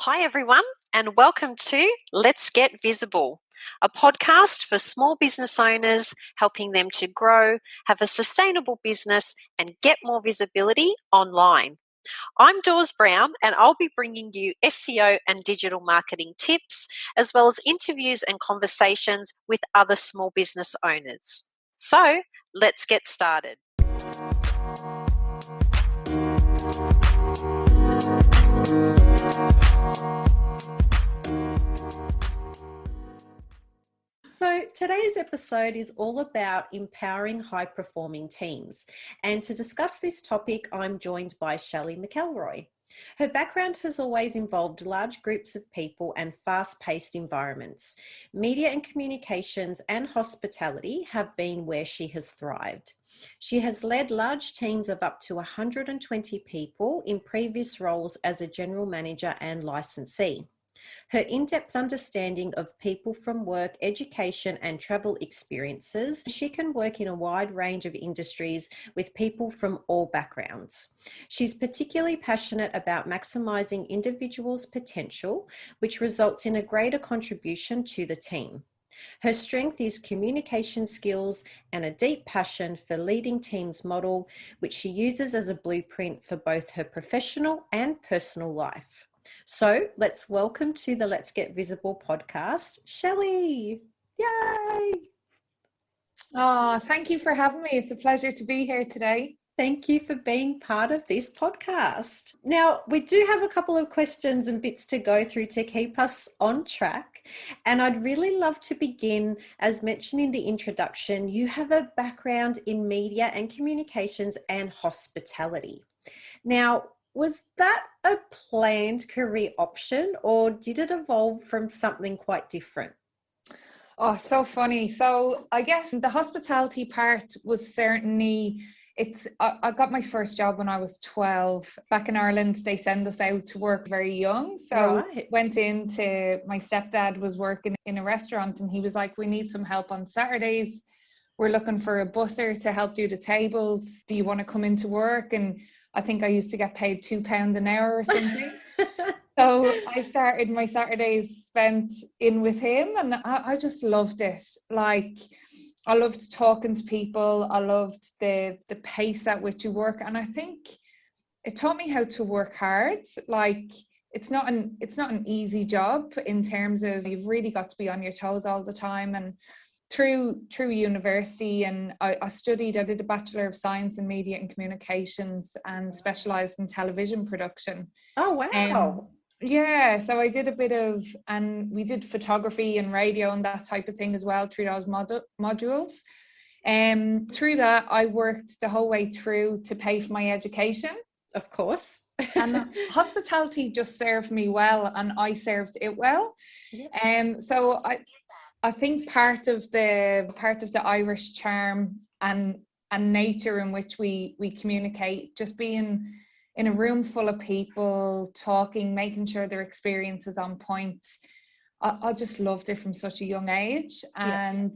Hi, everyone, and welcome to Let's Get Visible, a podcast for small business owners, helping them to grow, have a sustainable business, and get more visibility online. I'm Dawes Brown, and I'll be bringing you SEO and digital marketing tips, as well as interviews and conversations with other small business owners. So, let's get started. So today's episode is all about empowering high-performing teams. And to discuss this topic, I'm joined by Shelly McElroy. Her background has always involved large groups of people and fast-paced environments. Media and communications and hospitality have been where she has thrived. She has led large teams of up to 120 people in previous roles as a general manager and licensee. Her in-depth understanding of people from work, education, and travel experiences. She can work in a wide range of industries with people from all backgrounds. She's particularly passionate about maximising individuals' potential, which results in a greater contribution to the team. Her strength is communication skills and a deep passion for leading teams model, which she uses as a blueprint for both her professional and personal life. So let's welcome to the Let's Get Visible podcast, Shelly. Yay! Oh, thank you for having me. It's a pleasure to be here today. Thank you for being part of this podcast. Now, we do have a couple of questions and bits to go through to keep us on track. And I'd really love to begin, as mentioned in the introduction, you have a background in media and communications and hospitality. Now, was that a planned career option or did it evolve from something quite different? Oh, so funny. So I guess the hospitality part was certainly, I got my first job when I was 12. Back in Ireland, they send us out to work very young. So went into, my stepdad was working in a restaurant and he was like, we need some help on Saturdays. We're looking for a busser to help do the tables. Do you want to come into work? And I think I used to get paid £2 an hour or something. So I started my Saturdays spent in with him and I just loved it. Like, I loved talking to people. I loved the pace at which you work. And I think it taught me how to work hard. Like, it's not an easy job in terms of you've really got to be on your toes all the time. And through university, and I did a Bachelor of Science in Media and Communications and specialised in television production. Oh, wow. Yeah, so I did a bit of, and we did photography and radio and that type of thing as well through those modules. Through that, I worked the whole way through to pay for my education. Of course. And hospitality just served me well and I served it well. Yep. So I think part of the Irish charm and nature in which we communicate, just being in a room full of people, talking, making sure their experience is on point. I just loved it from such a young age. And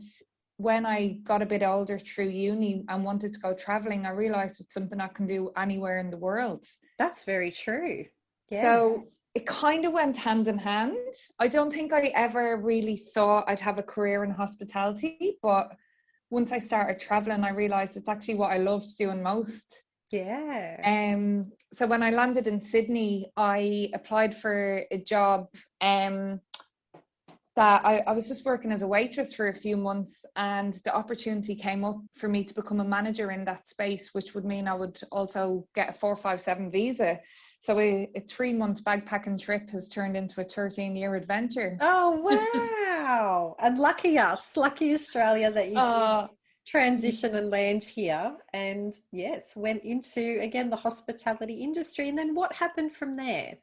when I got a bit older through uni and wanted to go traveling, I realized it's something I can do anywhere in the world. That's very true. Yeah. So it kind of went hand in hand. I don't think I ever really thought I'd have a career in hospitality, but once I started traveling, I realized it's actually what I loved doing most. Yeah. So when I landed in Sydney, I applied for a job that I was just working as a waitress for a few months, and the opportunity came up for me to become a manager in that space, which would mean I would also get a 457 visa. So a 3-month backpacking trip has turned into a 13-year adventure. Oh, wow. And lucky us, lucky Australia that you did transition and land here. And yes, went into, again, the hospitality industry. And then what happened from there?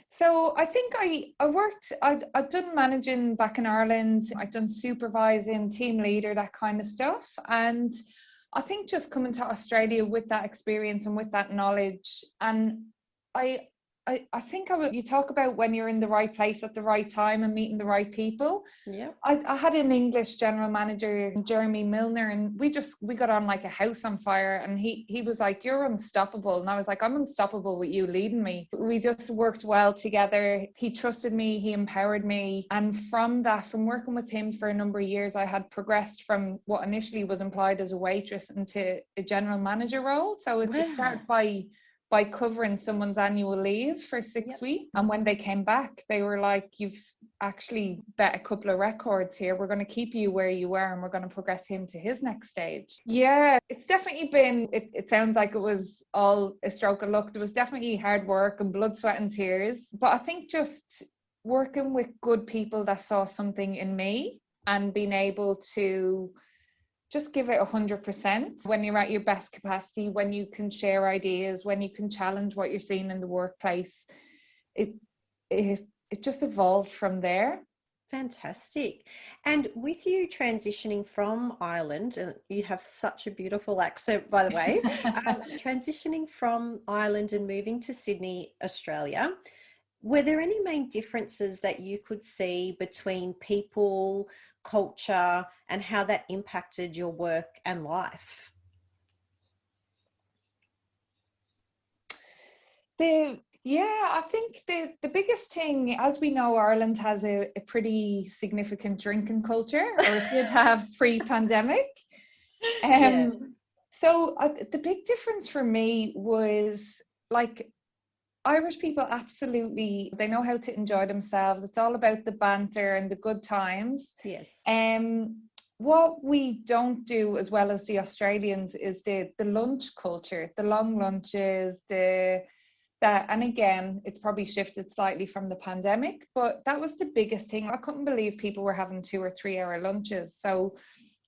So I think I've done managing back in Ireland. I've done supervising, team leader, that kind of stuff. And I think just coming to Australia with that experience and with that knowledge, and I I think you talk about when you're in the right place at the right time and meeting the right people. Yeah. I had an English general manager, Jeremy Milner, and we got on like a house on fire, and he was like, "You're unstoppable." And I was like, "I'm unstoppable with you leading me." We just worked well together. He trusted me, he empowered me. And from working with him for a number of years, I had progressed from what initially was employed as a waitress into a general manager role. So it started by covering someone's annual leave for 6 weeks. And when they came back, they were like, "You've actually bet a couple of records here. We're going to keep you where you were and we're going to progress him to his next stage." Yeah, it's definitely been, it sounds like it was all a stroke of luck. There was definitely hard work and blood, sweat and tears. But I think just working with good people that saw something in me and being able to just give it 100% when you're at your best capacity, when you can share ideas, when you can challenge what you're seeing in the workplace. It just evolved from there. Fantastic. And with you transitioning from Ireland, and you have such a beautiful accent, by the way, transitioning from Ireland and moving to Sydney, Australia, were there any main differences that you could see between people, culture, and how that impacted your work and life? I think the biggest thing, as we know, Ireland has a pretty significant drinking culture, or it did have pre-pandemic. So the big difference for me was, like, Irish people absolutely, they know how to enjoy themselves. It's all about the banter and the good times. Yes. What we don't do as well as the Australians is the lunch culture, the long lunches, and again, it's probably shifted slightly from the pandemic, but that was the biggest thing. I couldn't believe people were having 2 or 3 hour lunches. So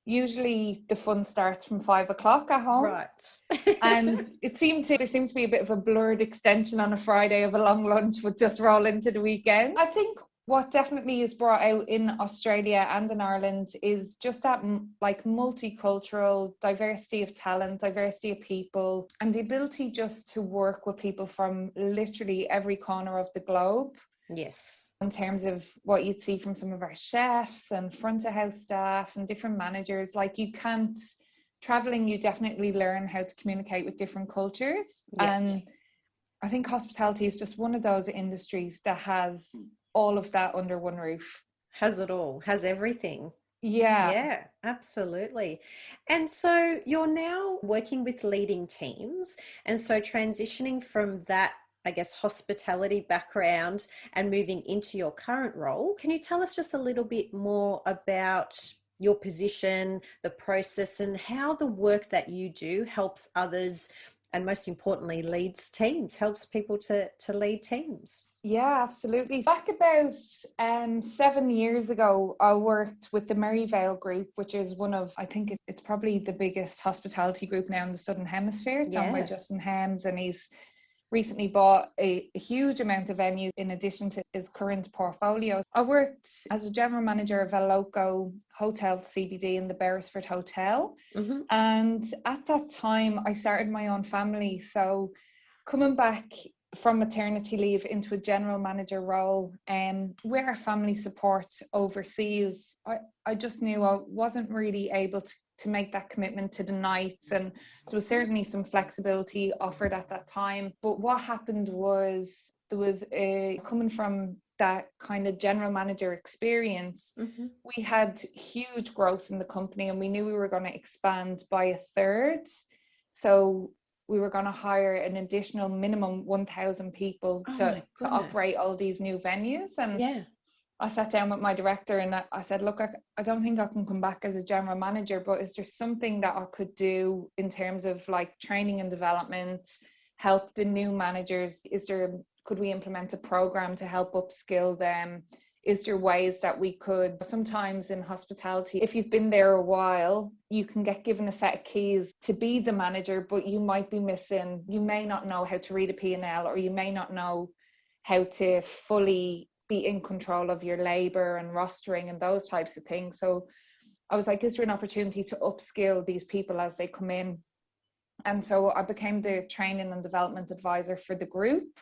usually the fun starts from 5 o'clock at home. Right. And there seemed to be a bit of a blurred extension on a Friday of a long lunch would just roll into the weekend. I think what definitely is brought out in Australia and in Ireland is just that like multicultural diversity of talent, diversity of people, and the ability just to work with people from literally every corner of the globe. Yes. In terms of what you'd see from some of our chefs and front of house staff and different managers, like, traveling, you definitely learn how to communicate with different cultures. Yep. And I think hospitality is just one of those industries that has all of that under one roof. Has it all, has everything. Yeah, absolutely. And so you're now working with leading teams, and so transitioning from that, I guess, hospitality background and moving into your current role, can you tell us just a little bit more about your position, the process, and how the work that you do helps others, and most importantly helps people to lead teams? Yeah, absolutely. Back about 7 years ago, I worked with the Maryvale Group, which is one of, I think it's probably the biggest hospitality group now in the Southern Hemisphere. It's owned by Justin Hems, and he's recently bought a huge amount of venues in addition to his current portfolio. I worked as a general manager of a local hotel CBD in the Beresford Hotel. Mm-hmm. And at that time, I started my own family. So coming back from maternity leave into a general manager role, where our family support overseas, I just knew I wasn't really able to make that commitment to the nights, and there was certainly some flexibility offered at that time. But what happened was, there was coming from that kind of general manager experience, mm-hmm. we had huge growth in the company, and we knew we were going to expand by a third. So we were going to hire an additional minimum 1,000 people to operate all these new venues. And I sat down with my director and I said, look, I don't think I can come back as a general manager, but is there something that I could do in terms of like training and development, help the new managers? Could we implement a program to help upskill them? Is there ways that we could, sometimes in hospitality, if you've been there a while, you can get given a set of keys to be the manager, but you might be missing, you may not know how to read a P&L, or you may not know how to fully be in control of your labor and rostering and those types of things. So I was like, is there an opportunity to upskill these people as they come in? And so I became the training and development advisor for the group,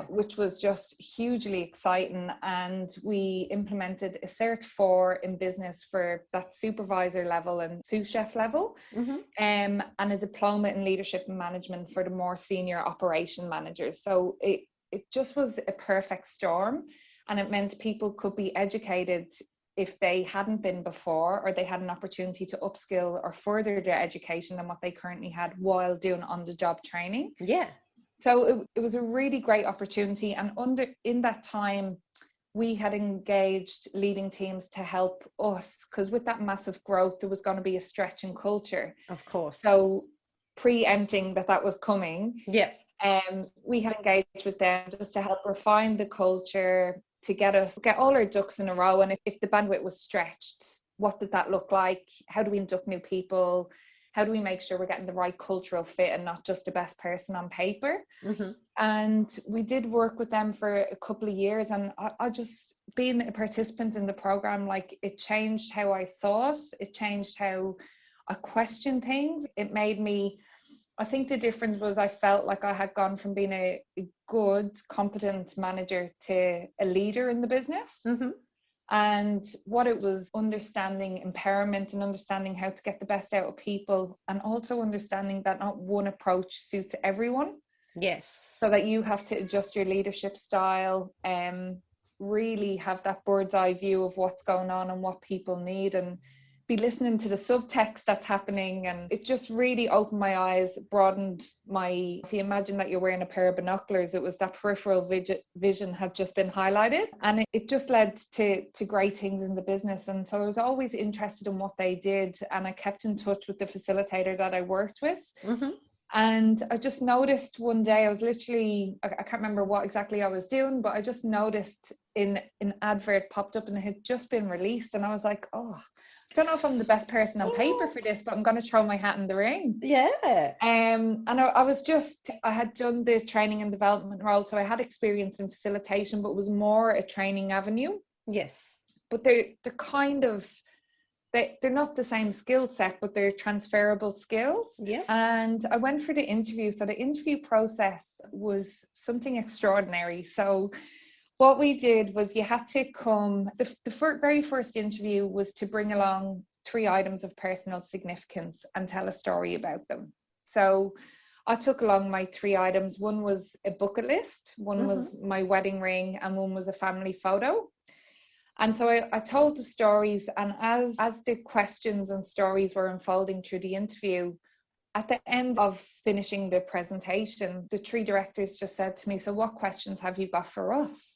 which was just hugely exciting. And we implemented a Cert 4 in business for that supervisor level and sous chef level, and a diploma in leadership and management for the more senior operation managers. So it just was a perfect storm, and it meant people could be educated if they hadn't been before, or they had an opportunity to upskill or further their education than what they currently had while doing on-the-job training. Yeah. So it was a really great opportunity. And in that time, we had engaged leading teams to help us, because with that massive growth, there was going to be a stretch in culture. Of course. So preempting that was coming. Yeah. We had engaged with them just to help refine the culture, to get all our ducks in a row. And if the bandwidth was stretched, what did that look like? How do we induct new people? How do we make sure we're getting the right cultural fit and not just the best person on paper? And we did work with them for a couple of years. And I just, being a participant in the program, like, it changed how I thought. It changed how I questioned things. It made me, I think the difference was I felt like I had gone from being a good, competent manager to a leader in the business. And what it was, understanding empowerment and understanding how to get the best out of people, and also understanding that not one approach suits everyone. Yes. So that you have to adjust your leadership style, really have that bird's eye view of what's going on and what people need, and be listening to the subtext that's happening. And it just really opened my eyes, broadened my, if you imagine that you're wearing a pair of binoculars, it was that peripheral vision had just been highlighted, and it just led to great things in the business. And so I was always interested in what they did, and I kept in touch with the facilitator that I worked with. And I just noticed one day, I was literally, I can't remember what exactly I was doing, but I just noticed an advert popped up and it had just been released. And I was like, oh, I don't know if I'm the best person on paper for this, but I'm going to throw my hat in the ring. Yeah. And I had done the training and development role. So I had experience in facilitation, but it was more a training avenue. Yes. But they're kind of, they're not the same skill set, but they're transferable skills. Yeah. And I went for the interview. So the interview process was something extraordinary. So what we did was, you had to come, the very first interview was to bring along 3 items of personal significance and tell a story about them. So I took along my 3 items. One was a bucket list, one was my wedding ring, and one was a family photo. And so I told the stories, and as the questions and stories were unfolding through the interview, at the end of finishing the presentation, the 3 directors just said to me, so what questions have you got for us?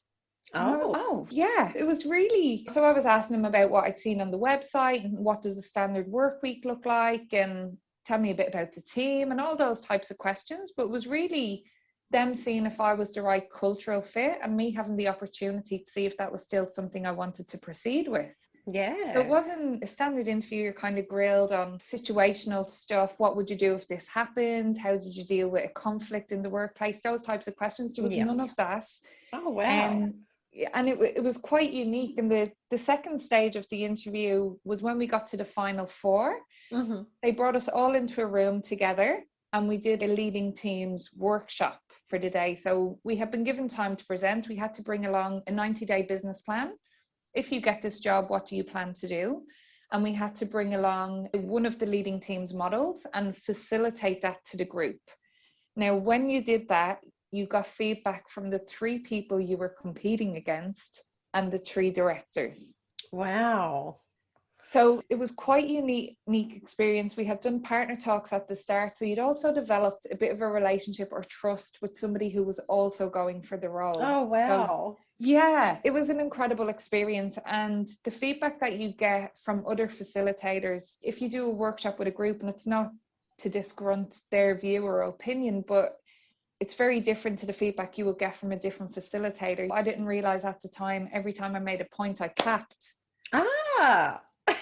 Yeah, it was really, so I was asking them about what I'd seen on the website, and what does a standard work week look like, and tell me a bit about the team, and all those types of questions. But it was really them seeing if I was the right cultural fit, and me having the opportunity to see if that was still something I wanted to proceed with. Yeah. So it wasn't a standard interview. You're kind of grilled on situational stuff. What would you do if this happens? How did you deal with a conflict in the workplace? Those types of questions. There was none of that. Oh, wow. And it was quite unique. And the second stage of the interview was when we got to the final 4. They brought us all into a room together, and we did a leading teams workshop for the day. So we had been given time to present. We had to bring along a 90-day business plan. If you get this job, what do you plan to do? And we had to bring along one of the leading teams models and facilitate that to the group. Now, when you did that, you got feedback from the 3 people you were competing against and the 3 directors. Wow. So it was quite a unique experience. We had done partner talks at the start. So you'd also developed a bit of a relationship or trust with somebody who was also going for the role. Oh, wow. So, yeah, it was an incredible experience. And the feedback that you get from other facilitators, if you do a workshop with a group, and it's not to disgrunt their view or opinion, but it's very different to the feedback you would get from a different facilitator. I didn't realize at the time, every time I made a point, I clapped.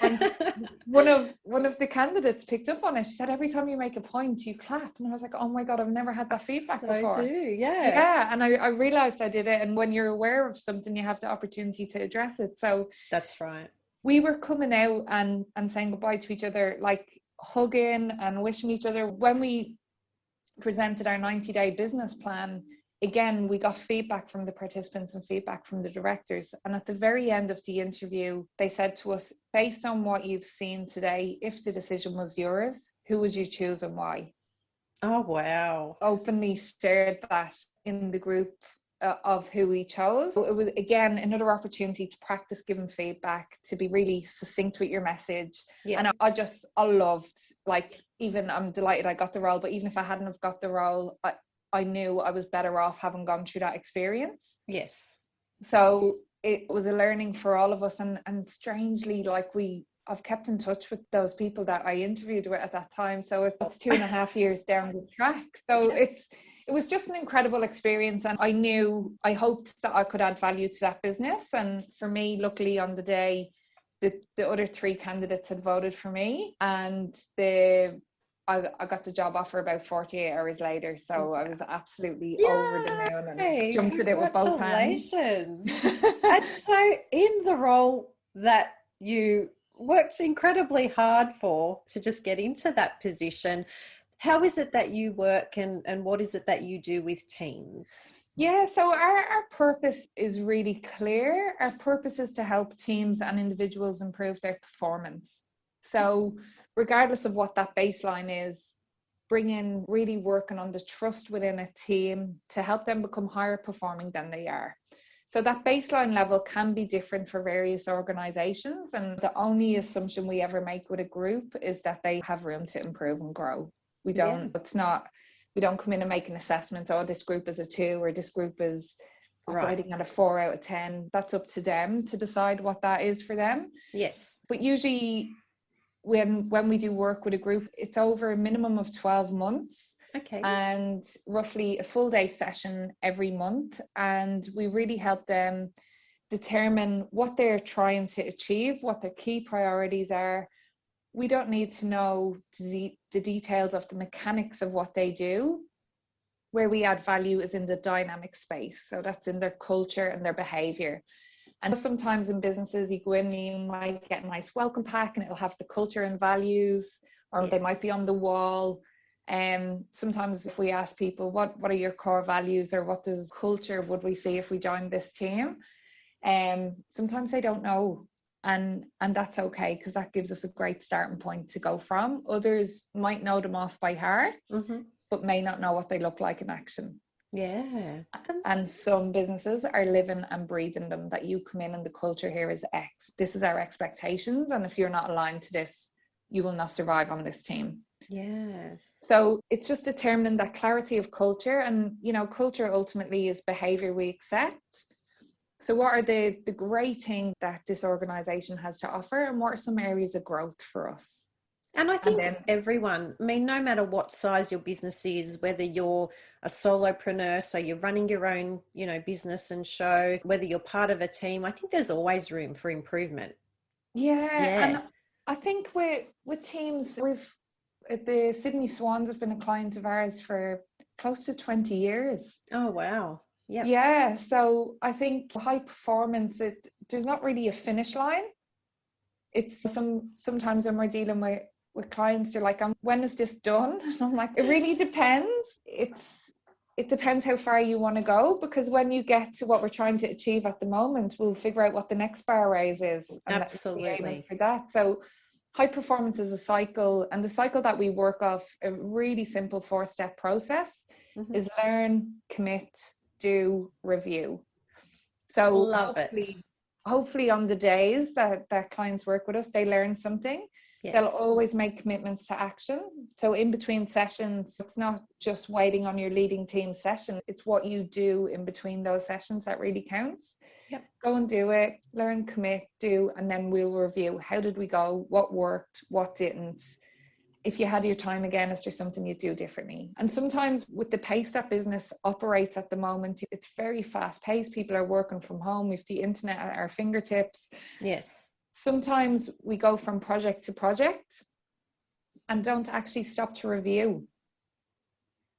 And one of the candidates picked up on it. She said, every time you make a point, you clap. And I was like, oh my God, I've never had that feedback before. I do, yeah. Yeah, and I realized I did it. And when you're aware of something, you have the opportunity to address it. So that's right. We were coming out and saying goodbye to each other, like hugging and wishing each other. When we presented our 90-day business plan, again, we got feedback from the participants and feedback from the directors. And at the very end of the interview, they said to us, based on what you've seen today, if the decision was yours, who would you choose and why? Oh, wow. Openly shared that in the group of who we chose. So it was, again, another opportunity to practice giving feedback, to be really succinct with your message. Yeah. And I loved, like, even I'm delighted I got the role, but even if I hadn't have got the role, I knew I was better off having gone through that experience. Yes. So it was a learning for all of us. And strangely, like, I've kept in touch with those people that I interviewed with at that time. So it's 2.5 years down the track. So Yeah. it was just an incredible experience. And I hoped that I could add value to that business. And for me, luckily on the day, the other 3 candidates had voted for me, and I got the job offer about 48 hours later. So I was absolutely over the moon and jumped at it with both hands. Congratulations. And so in the role that you worked incredibly hard for to just get into that position, how is it that you work, and what is it that you do with teams? Yeah, so our purpose is really clear. Our purpose is to help teams and individuals improve their performance. So regardless of what that baseline is, really working on the trust within a team to help them become higher performing than they are. So that baseline level can be different for various organizations. And the only assumption we ever make with a group is that they have room to improve and grow. We don't come in and make an assessment, oh, this group is a 2 or this group is operating at a 4 out of 10. That's up to them to decide what that is for them. Yes. But usually when we do work with a group, it's over a minimum of 12 months. Okay. And roughly a full day session every month. And we really help them determine what they're trying to achieve, what their key priorities are. We don't need to know the details of the mechanics of what they do. Where we add value is in the dynamic space. So that's in their culture and their behavior. And sometimes in businesses, you go in and you might get a nice welcome pack and it'll have the culture and values, or they might be on the wall. Sometimes if we ask people, what are your core values, or what does culture would we see if we joined this team? Sometimes they don't know. And that's okay, because that gives us a great starting point to go from. Others might know them off by heart, but may not know what they look like in action. Yeah. And some businesses are living and breathing them, that you come in and the culture here is X. This is our expectations. And if you're not aligned to this, you will not survive on this team. Yeah. So it's just determining that clarity of culture. And, culture ultimately is behavior we accept. So what are the great things that this organization has to offer, and what are some areas of growth for us? And I think everyone, no matter what size your business is, whether you're a solopreneur, so you're running your own, business and show, whether you're part of a team, I think there's always room for improvement. Yeah. And I think with teams, the Sydney Swans have been a client of ours for close to 20 years. Oh, wow. Yep. Yeah. So I think high performance, there's not really a finish line. It's sometimes when we're dealing with clients, they're like, when is this done? And I'm like, it really depends. It depends how far you want to go, because when you get to what we're trying to achieve at the moment, we'll figure out what the next bar raise is. And absolutely. For that. So high performance is a cycle, and the cycle that we work off, a really simple 4-step process is learn, commit, do, review. So love hopefully on the days that clients work with us, they learn something. Yes. They'll always make commitments to action. So in between sessions, it's not just waiting on your leading team session. It's what you do in between those sessions that really counts. Yep. Go and do it, learn, commit, do, and then we'll review. How did we go? What worked? What didn't? If you had your time again, is there something you'd do differently? And sometimes with the pace that business operates at the moment, it's very fast paced. People are working from home. We've the internet at our fingertips. Yes. Sometimes we go from project to project and don't actually stop to review.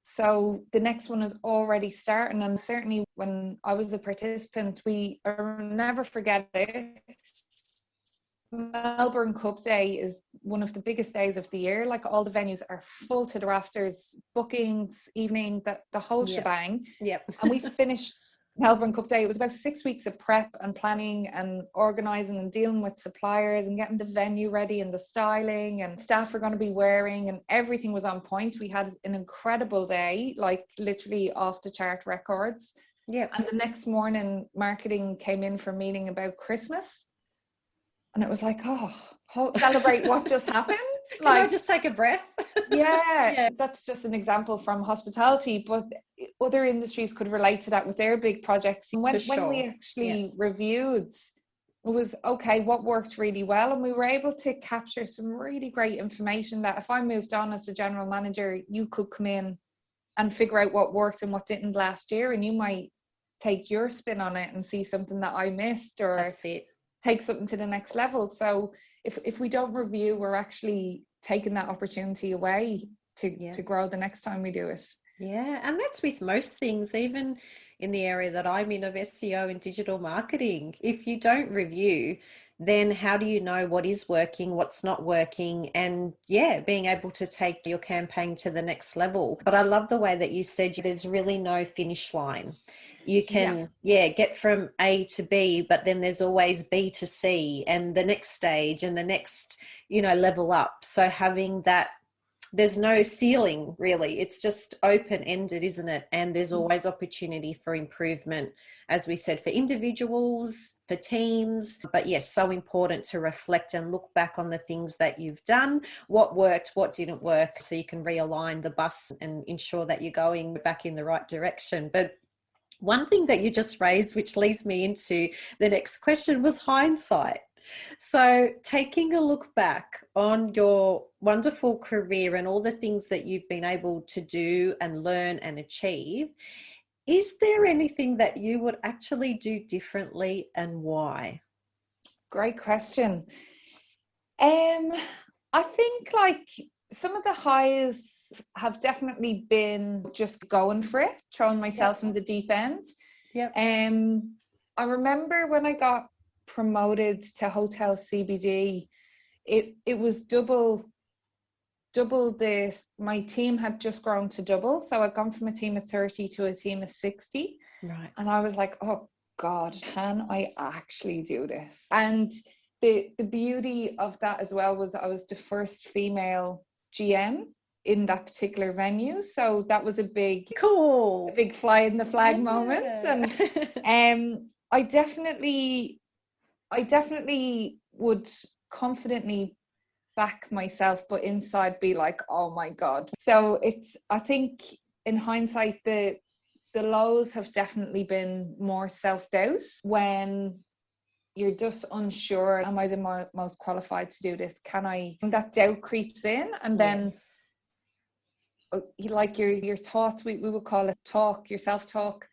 So the next one is already starting. And certainly when I was a participant, I'll never forget it. Melbourne Cup Day is one of the biggest days of the year. Like, all the venues are full to the rafters, bookings, evening, the whole shebang. Yep. And we finished Melbourne Cup Day. It was about 6 weeks of prep and planning and organising and dealing with suppliers and getting the venue ready and the styling and staff were going to be wearing, and everything was on point. We had an incredible day, like literally off the chart records. Yeah. And the next morning, marketing came in for a meeting about Christmas. And it was like, oh, celebrate what just happened. Can I just take a breath? Yeah, that's just an example from hospitality, but other industries could relate to that with their big projects. And when we actually reviewed, it was, okay, what worked really well? And we were able to capture some really great information that if I moved on as the general manager, you could come in and figure out what worked and what didn't last year. And you might take your spin on it and see something that I missed, or that's it. Take something to the next level. So if we don't review, we're actually taking that opportunity away to grow the next time we do it. Yeah, and that's with most things, even in the area that I'm in of SEO and digital marketing. If you don't review, then how do you know what is working, what's not working, and being able to take your campaign to the next level. But I love the way that you said there's really no finish line. You can get from A to B, but then there's always B to C and the next stage and the next level up. So having that, there's no ceiling really, it's just open-ended, isn't it? And there's always opportunity for improvement, as we said, for individuals, for teams. But yes, so important to reflect and look back on the things that you've done, what worked, what didn't work, so you can realign the bus and ensure that you're going back in the right direction. But one thing that you just raised, which leads me into the next question, was hindsight. So taking a look back on your wonderful career and all the things that you've been able to do and learn and achieve, is there anything that you would actually do differently and why? Great question. I think like some of the highs have definitely been just going for it, throwing myself in the deep end. I remember when I got promoted to hotel CBD, it was double this. My team had just grown to double, so I'd gone from a team of 30 to a team of 60. Right. And I was like, oh God, can I actually do this? And the beauty of that as well was I was the first female GM in that particular venue, so that was a big fly in the flag moment. And I definitely would confidently back myself, but inside be like, oh my God. So I think in hindsight, the lows have definitely been more self-doubt, when you're just unsure, am I the most qualified to do this? And that doubt creeps in, and then like your thoughts, we would call it talk, your self-talk.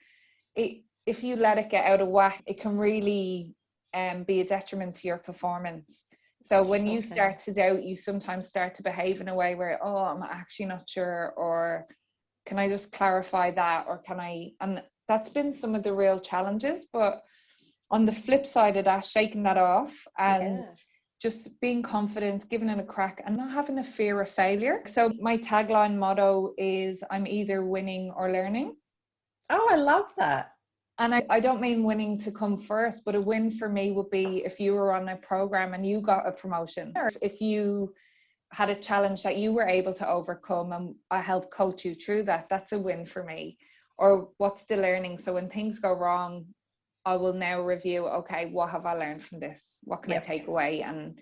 If you let it get out of whack, it can really be a detriment to your performance. So when you start to doubt, you sometimes start to behave in a way where, oh, I'm actually not sure, or can I just clarify that, or and that's been some of the real challenges. But on the flip side of that, shaking that off and just being confident, giving it a crack, and not having a fear of failure. So my tagline motto is, I'm either winning or learning. Oh, I love that. And I don't mean winning to come first, but a win for me would be if you were on a program and you got a promotion, or if you had a challenge that you were able to overcome and I helped coach you through that, that's a win for me. Or what's the learning? So when things go wrong, I will now review, okay, what have I learned from this? What can I take away? And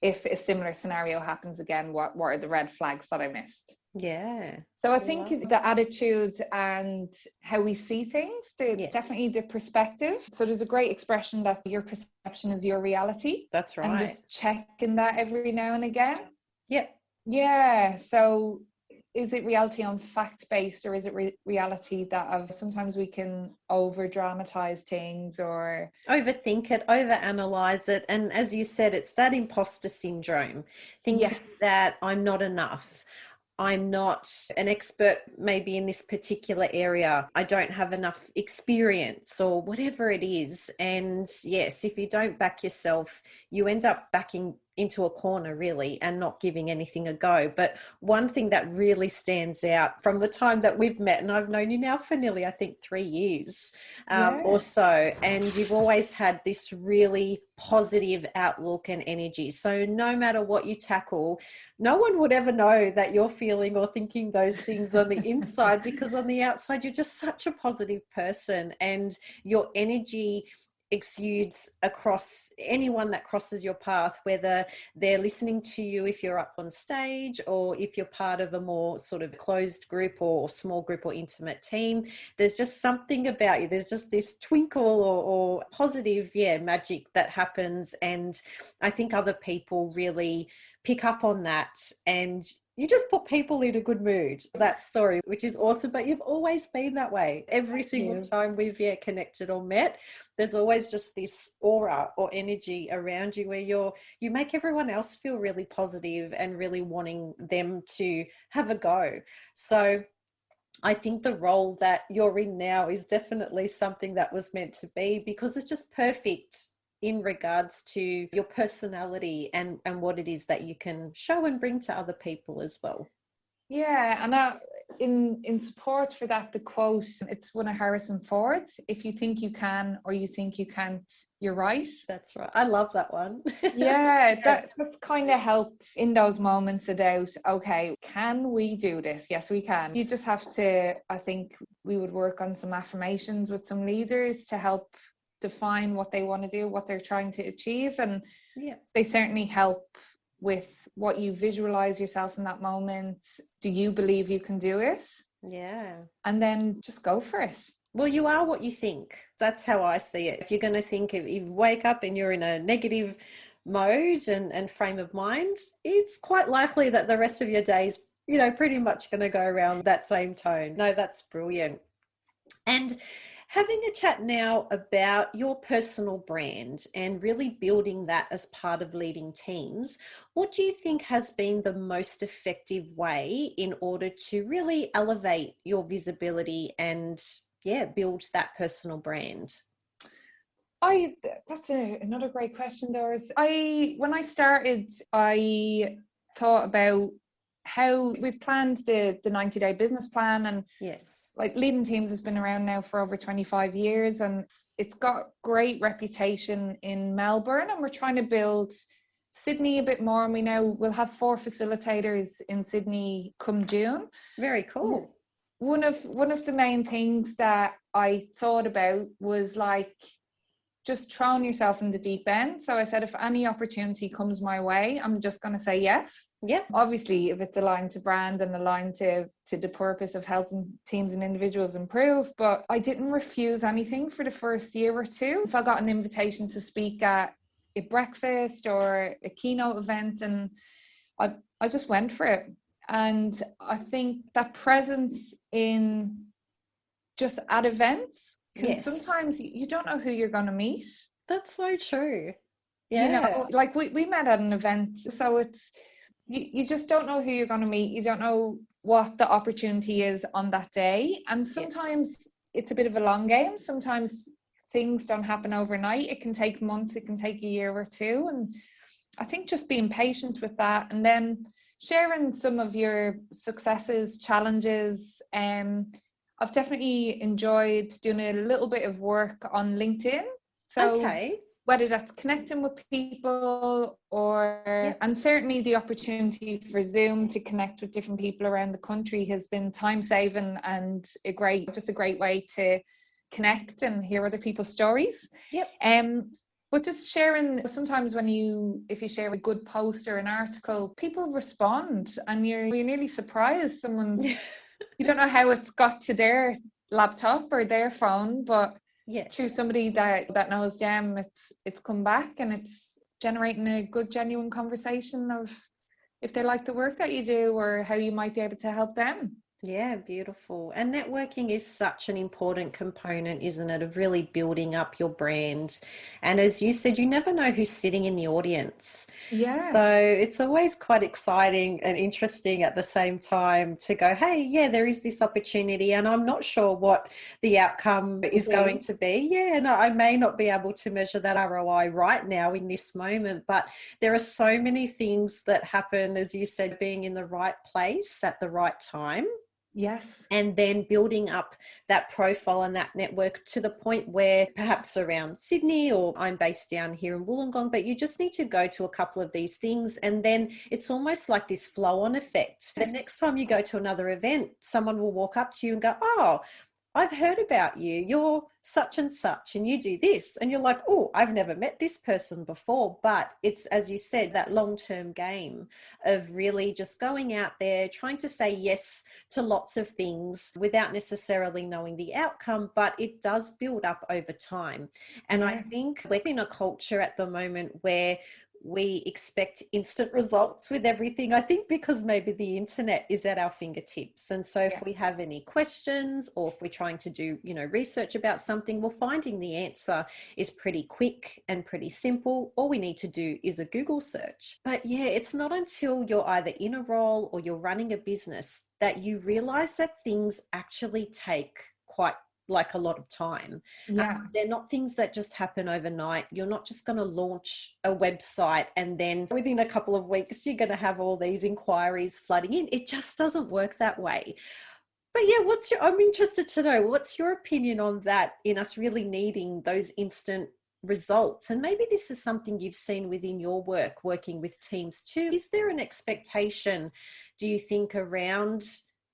if a similar scenario happens again, what are the red flags that I missed? So I think the attitude and how we see things, definitely the perspective. So there's a great expression that your perception is your reality. That's right. And just checking that every now and again. So is it reality on fact-based, or is it reality that sometimes we can over-dramatize things or overthink it, over-analyze it? And as you said, it's that imposter syndrome, thinking that I'm not enough. I'm not an expert maybe in this particular area. I don't have enough experience or whatever it is. And yes, if you don't back yourself, you end up backing into a corner really and not giving anything a go. But one thing that really stands out from the time that we've met, and I've known you now for nearly, I think, 3 years or so, and you've always had this really positive outlook and energy. So no matter what you tackle, no one would ever know that you're feeling or thinking those things on the inside, because on the outside, you're just such a positive person, and your energy exudes across anyone that crosses your path, whether they're listening to you if you're up on stage or if you're part of a more sort of closed group or small group or intimate team. There's just something about you. There's just this twinkle or positive, magic that happens. And I think other people really pick up on that, and you just put people in a good mood. That story, which is awesome, but you've always been that way. Every single time we've connected or met, there's always just this aura or energy around you where you make everyone else feel really positive and really wanting them to have a go. So I think the role that you're in now is definitely something that was meant to be, because it's just perfect in regards to your personality and what it is that you can show and bring to other people as well. Yeah, and in support for that, the quote, it's one of Harrison Ford's: if you think you can or you think you can't, you're right. That's right. I love that one. That's kind of helped in those moments about, okay, can we do this? Yes, we can. You just have to, I think we would work on some affirmations with some leaders to help define what they want to do, what they're trying to achieve, and they certainly help with what you visualize yourself in that moment. Do you believe you can do it? And then just go for it. Well, you are what you think. That's how I see it. If you're going to think, if you wake up and you're in a negative mode and frame of mind, it's quite likely that the rest of your day's pretty much going to go around that same tone. No, that's brilliant. And having a chat now about your personal brand and really building that as part of leading teams, what do you think has been the most effective way in order to really elevate your visibility and build that personal brand? That's another great question, Doris. When I started, I thought about how we planned the 90-day business plan, and like leading teams has been around now for over 25 years, and it's got great reputation in Melbourne, and we're trying to build Sydney a bit more, and we'll have 4 facilitators in Sydney come June. Very cool. One of the main things that I thought about was like just throwing yourself in the deep end. So I said, if any opportunity comes my way, I'm just going to say yes. Yeah. Obviously, if it's aligned to brand and aligned to the purpose of helping teams and individuals improve. But I didn't refuse anything for the first year or two. If I got an invitation to speak at a breakfast or a keynote event, and I just went for it. And I think that presence in just at events, sometimes you don't know who you're going to meet. That's so true. Like we met at an event, so it's you just don't know who you're going to meet. You don't know what the opportunity is on that day, and sometimes it's a bit of a long game. Sometimes things don't happen overnight. It can take months, it can take a year or two, and I think just being patient with that, and then sharing some of your successes, challenges. I've definitely enjoyed doing a little bit of work on LinkedIn. So whether that's connecting with people or, and certainly the opportunity for Zoom to connect with different people around the country has been time saving and a great way to connect and hear other people's stories. But just sharing, sometimes if you share a good post or an article, people respond, and you're nearly surprised. You don't know how it's got to their laptop or their phone, but through somebody that knows them, it's come back, and it's generating a good, genuine conversation of if they like the work that you do or how you might be able to help them. Yeah, beautiful. And networking is such an important component, isn't it, of really building up your brand. And as you said, you never know who's sitting in the audience. Yeah, So it's always quite exciting and interesting at the same time to go, hey, yeah, there is this opportunity, and I'm not sure what the outcome is going okay. to be. Yeah, no, I may not be able to measure that ROI right now in this moment, but there are so many things that happen, as you said, being in the right place at the right time, Yes. and then building up that profile and that network to the point where perhaps around Sydney, or I'm based down here in Wollongong, but you just need to go to a couple of these things, and then it's almost like this flow on effect. The next time you go to another event, someone will walk up to you and go, oh, I've heard about you. You're such and such, and you do this. And you're like, oh, I've never met this person before. But it's, as you said, that long-term game of really just going out there, trying to say yes to lots of things without necessarily knowing the outcome, but it does build up over time. And I Yeah. think we're in a culture at the moment where we expect instant results with everything. I think because maybe the internet is at our fingertips. And so if Yeah. we have any questions, or if we're trying to do, research about something, well, finding the answer is pretty quick and pretty simple. All we need to do is a Google search. But yeah, it's not until you're either in a role or you're running a business that you realize that things actually take quite like a lot of time. Yeah. They're not things that just happen overnight. You're not just going to launch a website and then within a couple of weeks you're going to have all these inquiries flooding in. It just doesn't work that way. But yeah, I'm interested to know, what's your opinion on that, in us really needing those instant results? And maybe this is something you've seen within your work, working with teams too. Is there an expectation, do you think, around,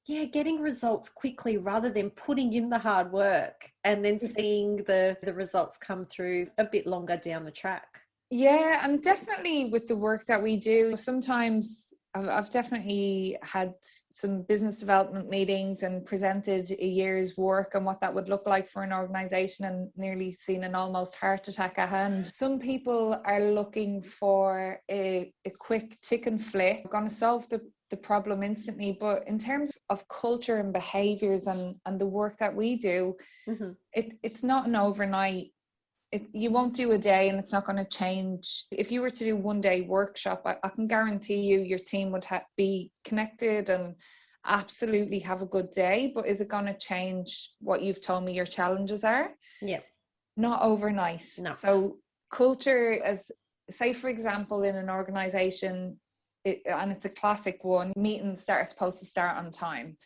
yeah, getting results quickly rather than putting in the hard work and then seeing the results come through a bit longer down the track? Yeah, and definitely with the work that we do, sometimes I've definitely had some business development meetings and presented a year's work and what that would look like for an organization, and nearly seen an almost heart attack at hand. Some people are looking for a quick tick and flick, going to solve the problem instantly. But in terms of culture and behaviors and the work that we do, Mm-hmm. it's not an overnight. You won't do a day and it's not going to change. If you were to do one day workshop, I can guarantee you your team would be connected and absolutely have a good day. But is it going to change what you've told me your challenges are? Yeah. Not overnight. No. So culture, as say for example in an organization, and it's a classic one, meetings are supposed to start on time.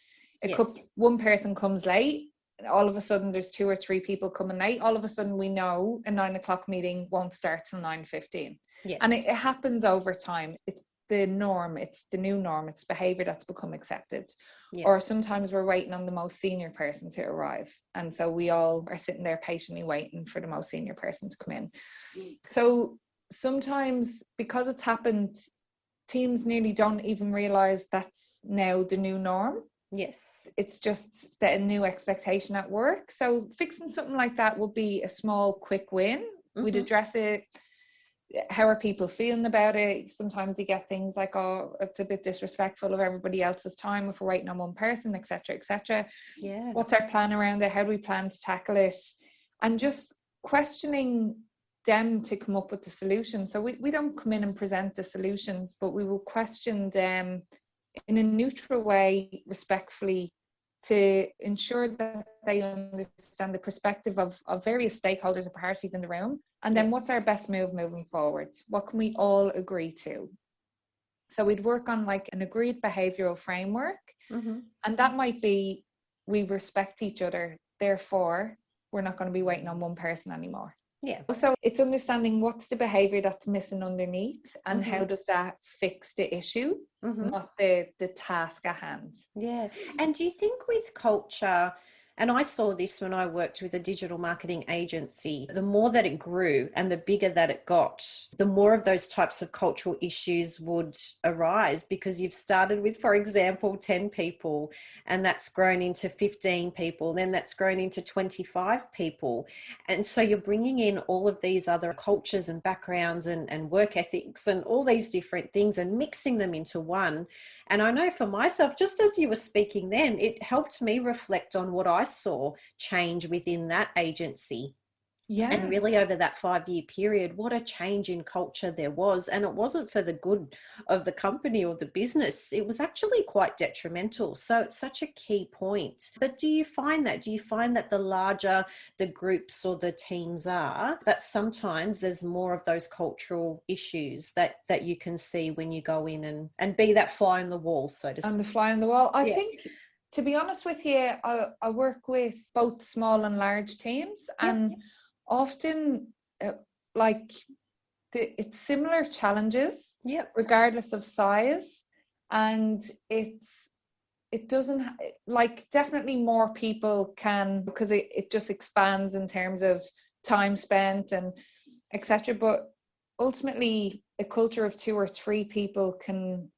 Yes. One person comes late, all of a sudden there's 2 or 3 people coming late. All of a sudden we know a 9 o'clock meeting won't start till 9:15. And Yes. it happens over time. It's the norm, it's the new norm, it's behavior that's become accepted. Yeah. Or sometimes we're waiting on the most senior person to arrive, and so we all are sitting there patiently waiting for the most senior person to come in. So sometimes, because it's happened, teams nearly don't even realize that's now the new norm. Yes. It's just that a new expectation at work. So fixing something like that would be a small quick win. We'd Mm-hmm. address it. How are people feeling about it? Sometimes you get things like, oh, it's a bit disrespectful of everybody else's time if we're waiting on one person, etc., etc. Yeah. What's our plan around it? How do we plan to tackle it? And just questioning them to come up with the solution. So we don't come in and present the solutions, but we will question them in a neutral way, respectfully, to ensure that they understand the perspective of various stakeholders or parties in the room. And then what's Yes. our best move moving forward? What can we all agree to? So we'd work on like an agreed behavioral framework. Mm-hmm. And that might be, we respect each other, therefore we're not going to be waiting on one person anymore. Yeah. So it's understanding what's the behavior that's missing underneath and Mm-hmm. how does that fix the issue, Mm-hmm. not the task at hand. Yeah. And do you think with culture, and I saw this when I worked with a digital marketing agency, the more that it grew and the bigger that it got, the more of those types of cultural issues would arise, because you've started with, for example, 10 people, and that's grown into 15 people, then that's grown into 25 people. And so you're bringing in all of these other cultures and backgrounds and work ethics and all these different things and mixing them into one. And I know for myself, just as you were speaking then, it helped me reflect on what I saw change within that agency. Yeah. And really over that 5-year period, what a change in culture there was. And it wasn't for the good of the company or the business. It was actually quite detrimental. So it's such a key point. But do you find that the larger the groups or the teams are, that sometimes there's more of those cultural issues that you can see when you go in and be that fly on the wall, so to speak? And the fly on the wall. I Yeah. think, to be honest with you, I work with both small and large teams, and often like it's similar challenges, regardless of size, and it doesn't like, definitely more people can, because it just expands in terms of time spent and etc. But ultimately, a culture of 2 or 3 people can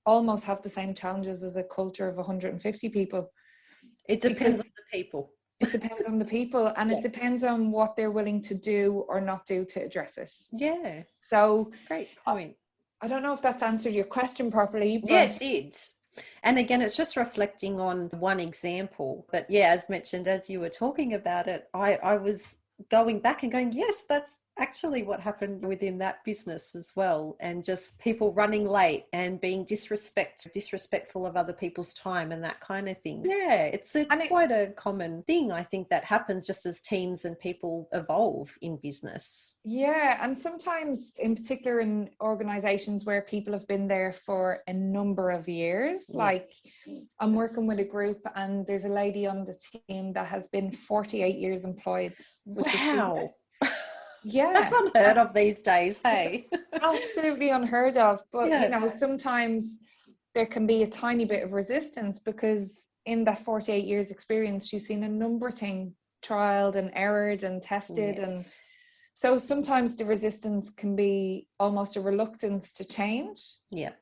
almost have the same challenges as a culture of 150 people. It depends on the people. It depends on the people, and it depends on what they're willing to do or not do to address it. Yeah. So great point. I don't know if that's answered your question properly, but yeah, it did. And again, it's just reflecting on one example. But yeah, as mentioned, as you were talking about it, I was going back and going, yes, that's actually what happened within that business as well. And just people running late and being disrespectful of other people's time and that kind of thing. Yeah, it's quite a common thing, I think, that happens just as teams and people evolve in business. Yeah, and sometimes in particular in organizations where people have been there for a number of years, like I'm working with a group and there's a lady on the team that has been 48 years employed. Wow. Yeah, that's unheard of these days. Hey, absolutely unheard of. But you know, sometimes there can be a tiny bit of resistance, because in that 48 years experience, she's seen a number of things trialed and errored and tested. And so sometimes the resistance can be almost a reluctance to change,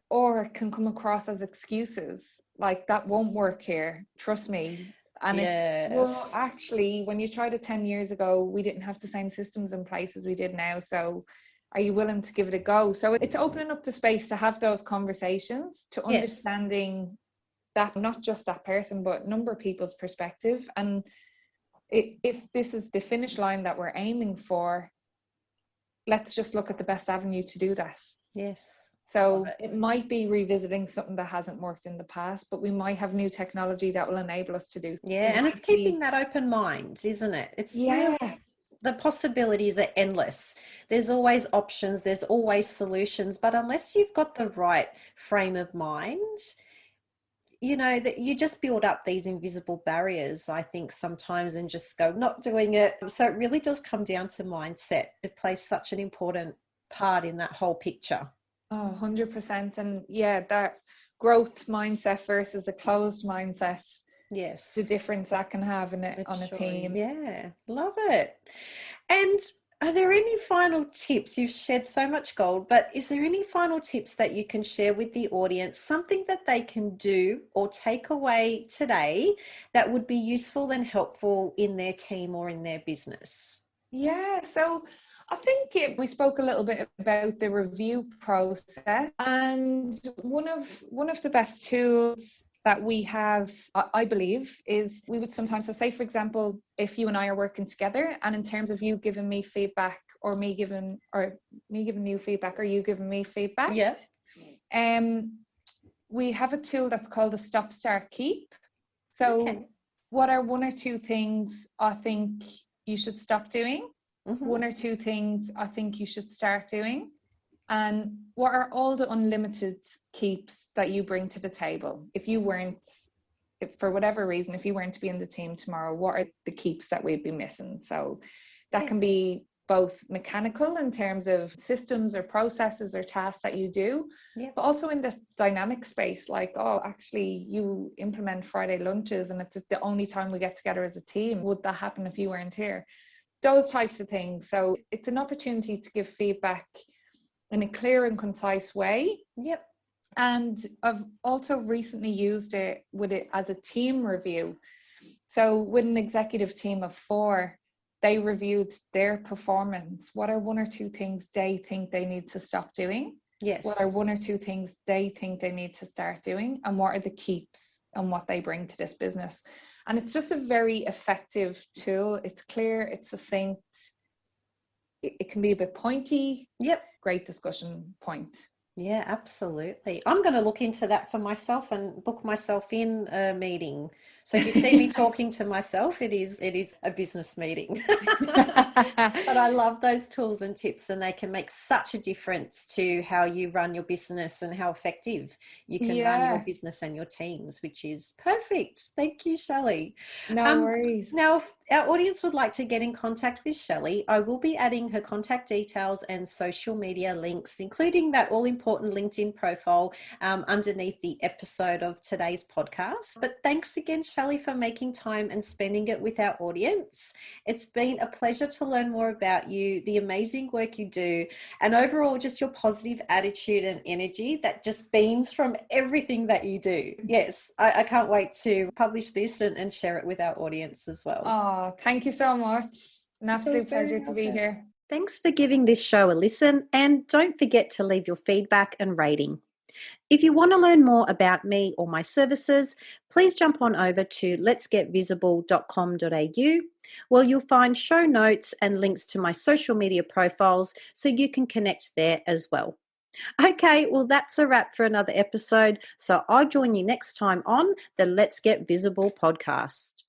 or it can come across as excuses, like that won't work here, trust me. And it's, well, actually, when you tried it 10 years ago, we didn't have the same systems in place as we did now. So are you willing to give it a go? So it's opening up the space to have those conversations, to understanding that not just that person, but a number of people's perspective. And if this is the finish line that we're aiming for, let's just look at the best avenue to do that. Yes. So it might be revisiting something that hasn't worked in the past, but we might have new technology that will enable us to do. Yeah, and it's keeping that open mind, isn't it? It's really, the possibilities are endless. There's always options, there's always solutions, but unless you've got the right frame of mind, you know, that you just build up these invisible barriers, I think, sometimes, and just go, not doing it. So it really does come down to mindset. It plays such an important part in that whole picture. Oh, 100%. And yeah, that growth mindset versus a closed mindset. Yes. The difference that can have on a team. Yeah, love it. And are there any final tips? You've shared so much gold, but is there any final tips that you can share with the audience, something that they can do or take away today that would be useful and helpful in their team or in their business? Yeah, so I think we spoke a little bit about the review process, and one of the best tools that we have, I believe, is we would sometimes, so say for example, if you and I are working together, and in terms of you giving me feedback or me giving you feedback or you giving me feedback, we have a tool that's called a stop, start, keep. So what are 1 or 2 things I think you should stop doing? 1 or 2 things I think you should start doing? And what are all the unlimited keeps that you bring to the table? If for whatever reason, if you weren't to be in the team tomorrow, what are the keeps that we'd be missing? So that can be both mechanical in terms of systems or processes or tasks that you do, but also in this dynamic space, like, oh, actually you implement Friday lunches and it's the only time we get together as a team. Would that happen if you weren't here? Those types of things. So it's an opportunity to give feedback in a clear and concise way. And I've also recently used it as a team review. So with an executive team of 4, they reviewed their performance. What are 1 or 2 things they think they need to stop doing? Yes. What are one or two things they think they need to start doing, and what are the keeps and what they bring to this business? And it's just a very effective tool. It's clear, it's succinct. It can be a bit pointy. Yep. Great discussion point. Yeah, absolutely. I'm going to look into that for myself and book myself in a meeting. So if you see me talking to myself, it is a business meeting. But I love those tools and tips, and they can make such a difference to how you run your business and how effective you can run your business and your teams, which is perfect. Thank you, Shelley. No worries. Now, if our audience would like to get in contact with Shelley, I will be adding her contact details and social media links, including that all-important LinkedIn profile underneath the episode of today's podcast. But thanks again, Shelley, for making time and spending it with our audience. It's been a pleasure to learn more about you, the amazing work you do, and overall just your positive attitude and energy that just beams from everything that you do. Yes, I can't wait to publish this and share it with our audience as well. Oh, thank you so much. An absolute pleasure to be here. Thanks for giving this show a listen, and don't forget to leave your feedback and rating. If you want to learn more about me or my services, please jump on over to letsgetvisible.com.au, where you'll find show notes and links to my social media profiles so you can connect there as well. Okay, well, that's a wrap for another episode. So I'll join you next time on the Let's Get Visible podcast.